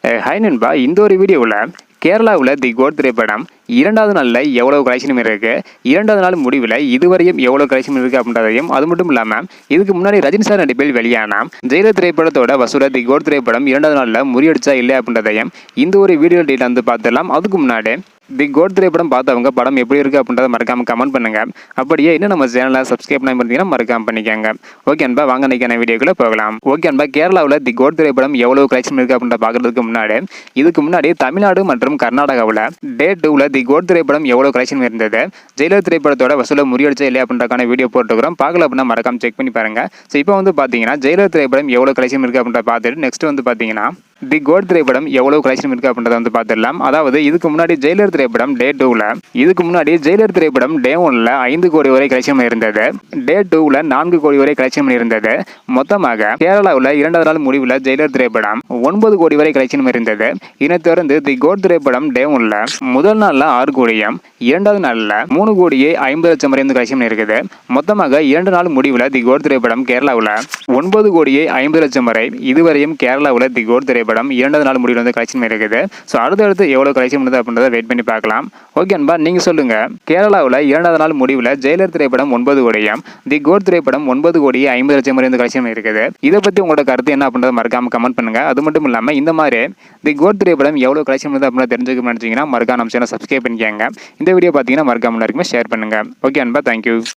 Hi நண்பா, இந்த ஒரு வீடியோவில் கேரளாவில் தி கோட் திரைப்படம் 2வது நாளில் எவ்வளோ கலெக்ஷனும் இருக்குது, 2வது நாள் முடிவில் இதுவரையும் எவ்வளோ கலெக்ஷன் இருக்குது அப்படின்றதையும், அது மட்டும் இல்லாமல் இதுக்கு முன்னாடி ரஜினி சார் நடிப்பில் வெளியான ஜெயிலர் திரைப்படத்தோட வசூலை தி கோட் திரைப்படம் 2வது நாளில் முறியடிச்சா இல்லை அப்படின்றதையும் இந்த ஒரு வீடியோ டீட்டெயில் வந்து பார்த்துடலாம். அதுக்கு முன்னாடி தி கோட் திரைப்படம் பார்த்தவங்க படம் எப்படி இருக்குது அப்படின்றத மறக்காமல் கமெண்ட் பண்ணுங்கள். அப்படியே இன்னும் நம்ம சேனலை சப்ஸ்கிரைப் பண்ணி பார்த்தீங்கன்னா மறக்காமல் பண்ணிக்கோங்க. ஓகே அன்பா, வாங்க நினைக்கிற வீடியோக்குள்ளே போகலாம். ஓகே அன்பா, கேரளாவில் தி கோட் திரைப்படம் எவ்வளோ கலெக்ஷன் இருக்குது அப்படின்ற பார்க்குறதுக்கு முன்னாடி இதுக்கு முன்னாடி தமிழ்நாடு மற்றும் கர்நாடகாவில் டே 2ல் தி கோட் திரைப்படம் எவ்வளோ கலெக்ஷன் இருந்தது, ஜெயிலர் திரைப்படத்தோட வசூலை முறியடிச்சா இல்லை அப்படின்றக்கான வீடியோ போட்டுக்கிறோம். பார்க்கல அப்படின்னா மறக்காமல் செக் பண்ணி பாருங்கள். ஸோ இப்போ வந்து பார்த்தீங்கன்னா ஜெயிலர் திரைப்படம் எவ்வளோ கலெக்ஷன் இருக்குது அப்படின்ற பார்த்துட்டு நெக்ஸ்ட் வந்து பார்த்தீங்கன்னா தி கோட் திரைப்படம் எவ்வளோ கலெக்ஷன் இருக்குது அப்படின்றத வந்து பார்த்துடலாம். அதாவது இதுக்கு முன்னாடி ஜெயிலர் திரைப்படம் டே 2ல், இதுக்கு முன்னாடி ஜெயிலர் திரைப்படம் டே 1ல் 5 கோடி வரை கலெக்ஷன் இருந்தது, டே 2ல் 4 கோடி வரை கலெக்ஷன் இருந்தது. மொத்தமாக கேரளாவில் 2வது நாள் முடிவில் ஜெயிலர் திரைப்படம் 9 கோடி வரை கலெக்ஷன் இருந்தது. இதைத் தொடர்ந்து தி கோட் திரைப்படம் டே 1ல் முதல் நாளில் 6 கோடியும் 2வது நாளில் 3 கோடியே 50 லட்சம் வரை கலெக்ஷன் இருக்குது. மொத்தமாக 2 நாள் முடிவில் தி கோட் திரைப்படம் கேரளாவில் 9 கோடியே 50 லட்சம் வரை இதுவரையும் கேரளாவில் தி கோட் திரைப்படம் 2வது நாள் முடிவில் கலெக்ஷன் இருக்குது. ஸோ அடுத்தடுத்து எவ்வளோ கலெக்ஷன் பண்ணுது அப்படின்றத வெயிட் பண்ணி பார்க்கலாம். ஓகே அன்பா, நீங்கள் சொல்லுங்கள், கேரளாவில் 2வது நாள் முடிவில் ஜெயிலர் திரைப்படம் 9 கோடியும் தி கோட் திரைப்படம் 9 கோடியே 50 லட்சம் வரை கலெக்ஷன் இருக்குது. இதை பற்றி உங்களோட கருத்து என்ன அப்படின்றத மறக்காமல் கமெண்ட் பண்ணுங்க. அது மட்டும் இல்லாமல் இந்த மாதிரி தி கோட் திரைப்படம் எவ்வளோ கலெக்ஷன் பண்ணுது அப்படின்னு தெரிஞ்சுக்க நினைச்சீங்கன்னா மறக்காம நம்ம சேனல் சப்ஸ்கிரைப் பண்ணிக்கோங்க. இந்த வீடியோ பார்த்தீங்கன்னா மறக்காம எல்லாருக்குமே ஷேர் பண்ணுங்க. ஓகே அன்பா, தேங்க்யூ.